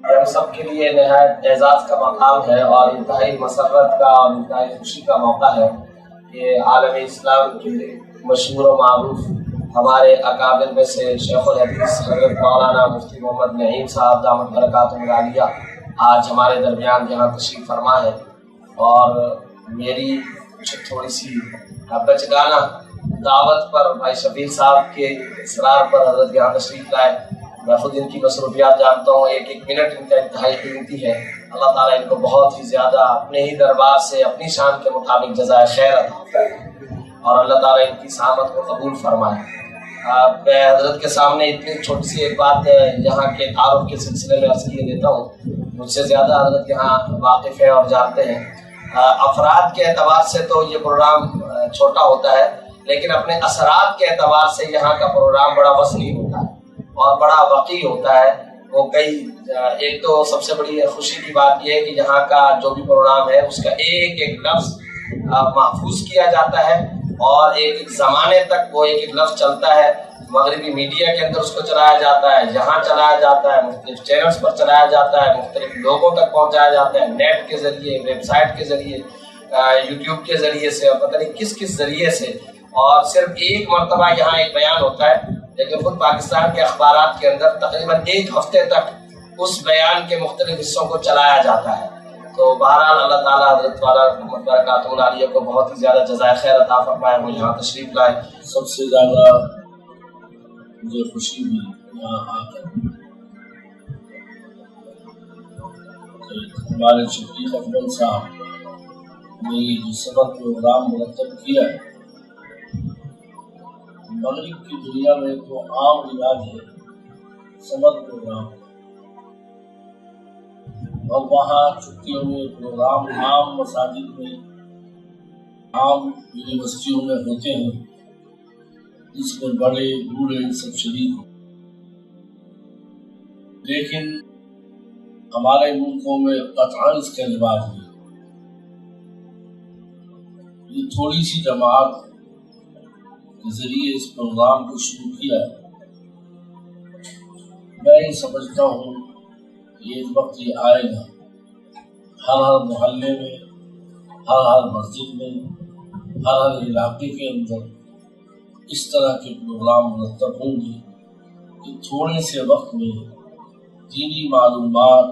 یہ ہم سب کے لیے نہایت اعزاز کا مقام ہے اور انتہائی مسرت کا اور انتہائی خوشی کا موقع ہے کہ عالم اسلام کے مشہور و معروف ہمارے اکابر میں سے شیخ الحدیث حضرت مولانا مفتی محمد نعیم صاحب دامت برکاتہ العالیہ آج ہمارے درمیان یہاں تشریف فرما ہے، اور میری تھوڑی سی بچگانہ دعوت پر بھائی شبیر صاحب کے اصرار پر حضرت یہاں تشریف لائے۔ میں خود ان کی مصروفیات جانتا ہوں، ایک ایک منٹ ان کا انتہائی قیمتی ہے۔ اللہ تعالیٰ ان کو بہت ہی زیادہ اپنے ہی دربار سے اپنی شان کے مطابق جزائے خیر عطا فرمائے اور اللہ تعالیٰ ان کی سعادت کو قبول فرمائے۔ میں حضرت کے سامنے اتنی چھوٹی سی ایک بات یہاں کے تعارف کے سلسلے میں عرض کیے دیتا ہوں، مجھ سے زیادہ حضرت یہاں واقف ہے اور جانتے ہیں۔ افراد کے اعتبار سے تو یہ پروگرام چھوٹا ہوتا ہے، لیکن اپنے اثرات کے اعتبار سے یہاں کا پروگرام بڑا وسیع ہوتا ہے اور بڑا وقیع ہوتا ہے۔ وہ ایک تو سب سے بڑی خوشی کی بات یہ ہے کہ یہاں کا جو بھی پروگرام ہے اس کا ایک ایک لفظ محفوظ کیا جاتا ہے اور ایک زمانے تک وہ ایک لفظ چلتا ہے۔ مغربی میڈیا کے اندر اس کو چلایا جاتا ہے، یہاں چلایا جاتا ہے، مختلف چینلز پر چلایا جاتا ہے، مختلف لوگوں تک پہنچایا جاتا ہے، نیٹ کے ذریعے، ویب سائٹ کے ذریعے، یوٹیوب کے ذریعے سے، اور پتہ نہیں کس کس ذریعے سے۔ اور صرف ایک مرتبہ یہاں ایک بیان ہوتا ہے، لیکن خود پاکستان کے اخبارات کے اندر تقریباً ایک ہفتے تک اس بیان کے مختلف حصوں کو چلایا جاتا ہے۔ تو بہرحال اللہ تعالیٰ حضرت والا محمد برکاتہ العالیہ کو بہت ہی زیادہ جزائے خیر عطا فرمائے، وہ یہاں تشریف لائے۔ سب سے زیادہ مجھے خوشی ہوئی یہاں آ کر ہمارے شفیق افضل صاحب نے یہ جو سبق پروگرام مرتب کیا ہے۔ مغرب کی دنیا میں تو عام رواج ہے سبق پروگرام، اور وہاں چھٹیوں میں پروگرام عام مساجد میں، عام یونیورسٹیوں میں ہوتے ہیں، جس میں بڑے بوڑھے سب شریک ہوں۔ لیکن ہمارے ملکوں میں قطعاً اس کا رواج نہیں۔ یہ تھوڑی سی جماعت کے ذریعے اس پروگرام کو شروع کیا۔ میں یہ سمجھتا ہوں کہ ایک وقت یہ آئے گا، ہر محلے میں، ہر مسجد میں، ہر علاقے کے اندر اس طرح کے پروگرام مرتب ہوں گے کہ تھوڑے سے وقت میں دینی معلومات،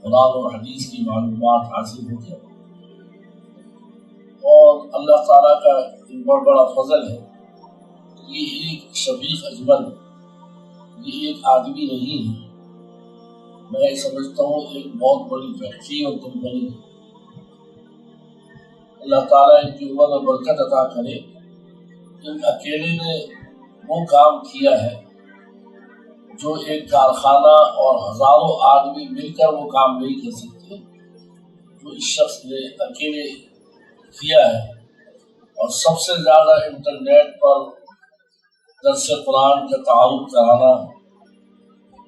قرآن اور حدیث کی معلومات حاصل ہو جائے۔ اور اللہ تعالیٰ کا ایک بڑا فضل ہے، یہ ایک شفیق اجمل، یہ ایک آدمی نہیں ہے، میں سمجھتا ہوں ایک بہت بڑی فیکٹری اور کمپنی ہے۔ اللہ تعالیٰ ان کی عمر میں برکت عطا کرے۔ ان اکیلے نے وہ کام کیا ہے جو ایک کارخانہ اور ہزاروں آدمی مل کر وہ کام نہیں کر سکتے، جو اس شخص نے اکیلے کیا ہے۔ اور سب سے زیادہ انٹرنیٹ پر درس قرآن کا تعارف کرانا،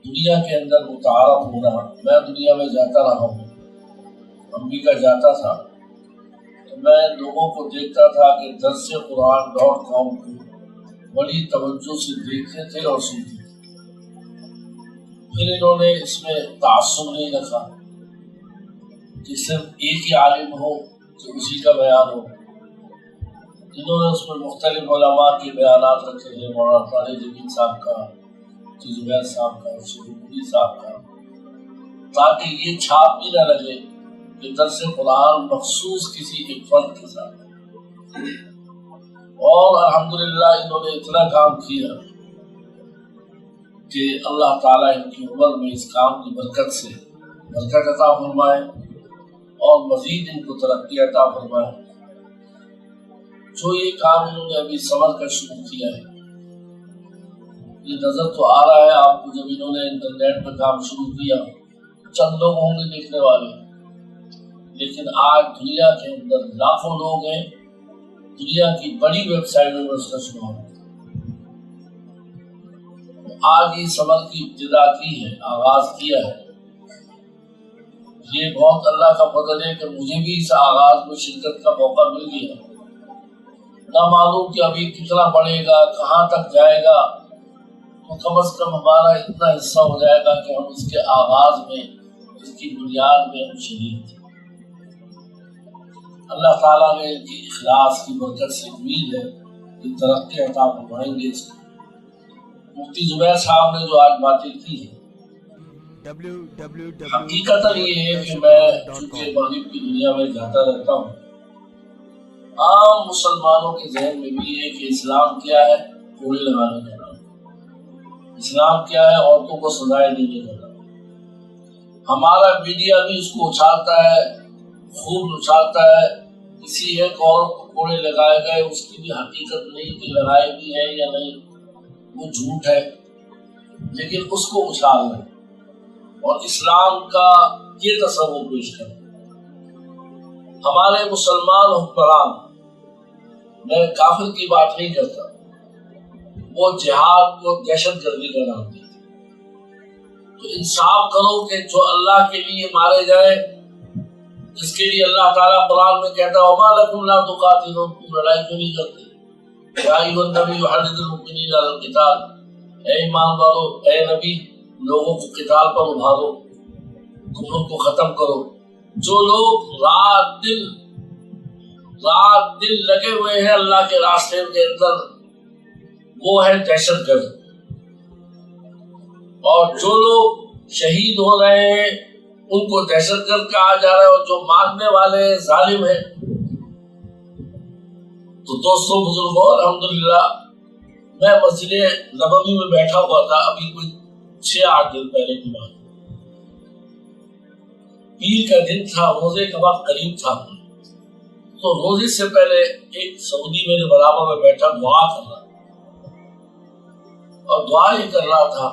دنیا کے اندر متعارف ہونا۔ میں دنیا میں جاتا رہا ہوں، امریکہ جاتا تھا تو میں لوگوں کو دیکھتا تھا کہ Darsequran.com کو بڑی توجہ سے دیکھتے تھے اور سنتے تھے۔ پھر انہوں نے اس میں تعصب نہیں رکھا کہ صرف ایک ہی عالم ہو کہ اسی کا بیان ہو۔ انہوں نے اس میں مختلف علماء کے بیانات رکھے ہیں، مولانا طارق جمیل صاحب کا، زبیر صاحب کا، شریف صاحب کا، تاکہ یہ چھاپ بھی نہ لگے کہ درس قرآن مخصوص کسی ایک فرد کے ساتھ۔ اور الحمدللہ انہوں نے اتنا کام کیا کہ اللہ تعالیٰ ان کی عمر میں اس کام کی برکت سے برکت عطا فرمائے اور مزید ان کو ترقی عطا فرمائے۔ جو یہ کام انہوں نے ابھی صبر کا شروع کیا ہے، یہ نظر تو آ رہا ہے آپ کو، جب انہوں نے انٹرنیٹ پر کام شروع کیا چند لوگ ہوں گے دیکھنے والے، لیکن آج دنیا کے اندر لاکھوں لوگ ہیں، دنیا کی بڑی ویب سائٹوں میں اس کا شمار ہے۔ آج یہ صبر کی ابتدا کی ہے، آغاز کیا ہے۔ یہ بہت اللہ کا فضل ہے کہ مجھے بھی اس آغاز میں شرکت کا موقع مل گیا۔ نہ معلوم کہ ابھی کتنا بڑھے گا، کہاں تک جائے گا، تو کم از کم ہمارا اتنا حصہ ہو جائے گا کہ ہم اس کے آغاز میں، اس کی بنیاد میں ہم شریک تھے۔ اللہ تعالیٰ نے ان کی اخلاص کی برکت سے امید ہے کہ ترقی عطا فرمائیں گے اس کو۔ مفتی زبیر صاحب نے جو آج باتیں کی ہیں، حقیقتاً یہ ہے کہ میں چونکہ مغرب کی دنیا میں جاتا رہتا ہوں، عام مسلمانوں کے ذہن میں بھی ہے کہ اسلام کیا ہے، کوڑے لگانے کا نام، اسلام کیا ہے، عورتوں کو سزائیں دینے کا نام۔ ہمارا میڈیا بھی اس کو اچھالتا ہے، خوب اچھالتا ہے۔ کسی ایک عورت کو کوڑے لگائے گئے، اس کی بھی حقیقت نہیں کہ لگائے بھی ہے یا نہیں، وہ جھوٹ ہے، لیکن اس کو اچھال رہے اور اسلام کا یہ تصور پیش کریں۔ ہمارے مسلمان حکمران، میں کافر کی بات نہیں کرتا، وہ جہاد کو دہشت گردی کا نام دیتے۔ تو انصاف کرو کہ جو اللہ کے لیے مارے جائے، جس کے لیے اللہ تعالیٰ قرآن میں کہتا ہے وَمَا لَكُمْ لَا تُقَاتِلُونَ، تم لڑائی کیوں نہیں کرتے؟ يَا أَيُّهَا النَّبِيُّ حَرِّضِ الْمُؤْمِنِينَ عَلَى الْقِتَالِ، اے ایمان والو، اے نبی، لوگوں کو قتال پر ابھارو، کفر کو ختم کرو۔ جو لوگ رات دن لگے ہوئے ہیں اللہ کے راستے کے اندر، وہ ہے دہشت گرد۔ اور جو لوگ شہید ہو رہے ہیں ان کو دہشت گرد کہا جا رہا ہے، اور جو مارنے والے ظالم ہیں۔ تو دوستوں بزرگوں، الحمدللہ میں مسجد نبوی میں بیٹھا ہوا تھا ابھی کوئی 6-8 دن پہلے کی بات، پیر کا دن تھا، روزے کا وقت قریب تھا، تو روزے سے پہلے ایک سعودی میرے برابر میں بیٹھا دعا کر رہا تھا، اور دعا یہ کر رہا تھا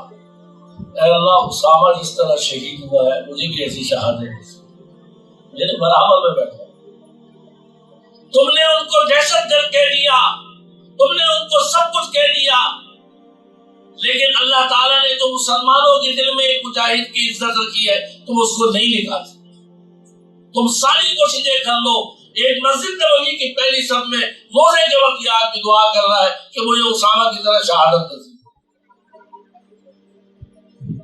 اے اللہ اسامہ جس طرح شہید ہوا ہے مجھے بھی ایسی شہادت، میرے برابر میں بیٹھا۔ تم نے ان کو دہشت گرد کہہ دیا، تم نے ان کو سب کچھ کہہ دیا، لیکن اللہ تعالیٰ نے تو مسلمانوں کے دل میں ایک مجاہد کی عزت رکھی ہے، تم اس کو نہیں نکال سکتے۔ تم ساری کوششیں کر لو، ایک مسجد نبوی کی پہلی صف میں روزے کے وقت یہ آدمی دعا کر رہا ہے کہ مجھے اسامہ کی طرح شہادت نصیب۔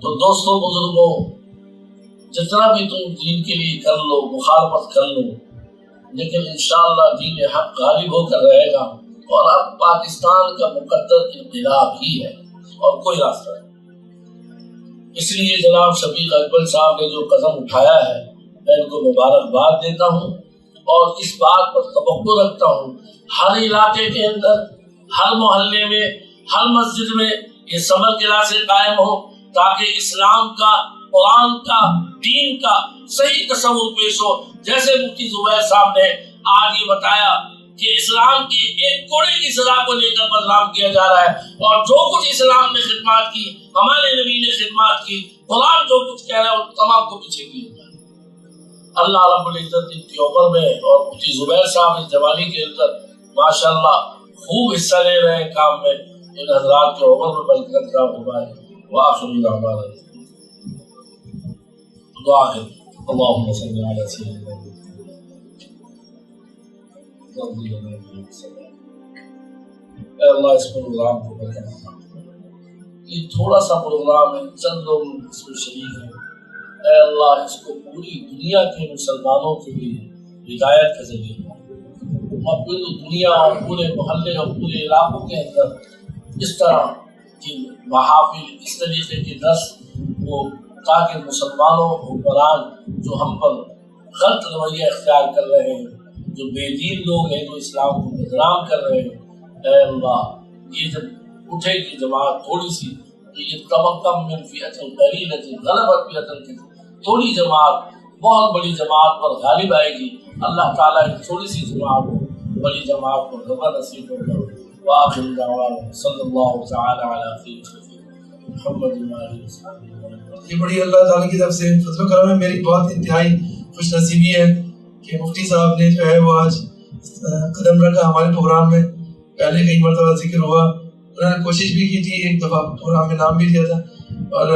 تو دوستوں بزرگوں، جتنا بھی تم دین کے لیے کر لو، مخالفت کر لو، لیکن انشاءاللہ دین حق غالب ہو کر رہے گا، اور اب پاکستان کا مقدر انقلاب ہی ہے اور کوئی راستہ نہیں۔ اس لیے جناب شفیق اکبر صاحب نے جو قدم اٹھایا ہے، میں ان کو مبارکباد دیتا ہوں، اور اس بات پر توقع رکھتا ہوں ہر علاقے کے اندر، ہر محلے میں، ہر مسجد میں یہ سمر کلاسیں قائم ہو، تاکہ اسلام کا، قرآن کا، دین کا صحیح تصور پیش ہو۔ جیسے مفتی زبیر صاحب نے آج یہ بتایا کہ اسلام کی ایک کوڑے کی سزا کو لے کر بدنام کیا جا رہا ہے، اور جو کچھ اسلام نے خدمات کی، ہمارے نبی نے خدمات کی، قرآن جو کچھ کہہ رہا ہے وہ تمام کو پیچھے کیا جا رہا ہے۔ اللہ رب العزت ان کی عمر میں، اور مفتی زبیر صاحب اس جوانی کے اندر ماشاءاللہ خوب حصہ لے رہے ہیں کام میں، ان حضرات کے عمر میں برکت کا فرمائے۔ وآخر دعوانا دعا ہے، اللہم صلی علی سیدنا اے اللہ اس پروگرام کو برکت عطا فرما۔ یہ تھوڑا سا پروگرام ہے، چند لوگ اس میں شریک ہیں، اے اللہ اس کو پوری دنیا کے مسلمانوں کے لیے ہدایت کا ذریعہ بنا، اور پوری دنیا اور پورے محلے اور پورے علاقوں کے اندر اس طرح کی محافل، اس طریقے کے درس وہ، تاکہ مسلمانوں حکمران جو ہم پر غلط رویہ اختیار کر رہے ہیں، جو بے دین لوگ ہیں، جو اسلام کو بدنام کر رہے ہیں، اے اللہ یہ جب اٹھے گی جماعت تھوڑی سی، تو یہ تمکم من فئۃ قلیلۃ غلبت فئۃ کثیرۃ، تھوڑی جماعت بہت بڑی جماعت پر غالب آئے گی۔ اللہ تعالیٰ کی تھوڑی سی جماعت کو بڑی جماعت کو غلبہ نصیب کرے۔ وآخر دعوانا صلی اللہ تعالی علی خیر محمد وآلہ وصحبہ۔ یہ بڑی اللہ تعالیٰ کی طرف سے فضل و کرم ہے۔ میری بہت انتہائی خوش نصیبی ہے کہ مفتی صاحب نے جو ہے وہ آج قدم رکھا ہمارے پروگرام میں۔ پہلے کئی مرتبہ ذکر ہوا، انہوں نے کوشش بھی کی تھی، ایک دفعہ پروگرام میں نام بھی دیا تھا، اور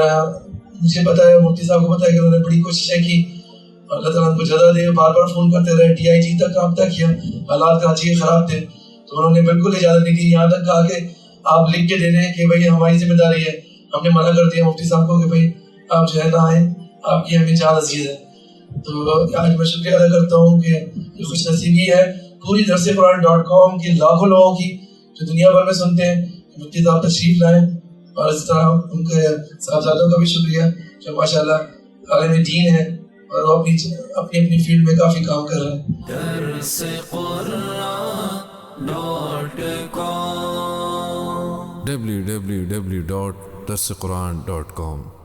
مجھے پتا ہے، مفتی صاحب کو پتا ہے کہ انہوں نے بڑی کوششیں کی، اللہ تعالیٰ ان کو جزا دے۔ بار بار فون کرتے رہے، DIG تک رابطہ کیا، حالات کراچی کے خراب تھے، تو انہوں نے بالکل اجازت نہیں دی، یہاں تک کہا کہ آپ لکھ کے دے دیں کہ بھائی ہماری ذمہ داری ہے، ہم نے منع کر دیا مفتی صاحب کو کہ بھائی آپ جو ہے نہ آئیں، آپ کی ہمیں جان عزیز ہے. تو آج میں شکریہ ادا کرتا ہوں کہ یہ خوش نصیبی ہے پوری Darsequran.com کی لاکھوں لوگوں کی جو دنیا بھر میں سنتے ہیں. مفتی صاحب تشریف لائیں، اور اس طرح ان کے صاحبزادوں کا بھی شکریہ جو ماشاء اللہ عالم دین ہے اور وہ اپنی فیلڈ میں کافی کام کر رہے ہیں. www.darsequran.com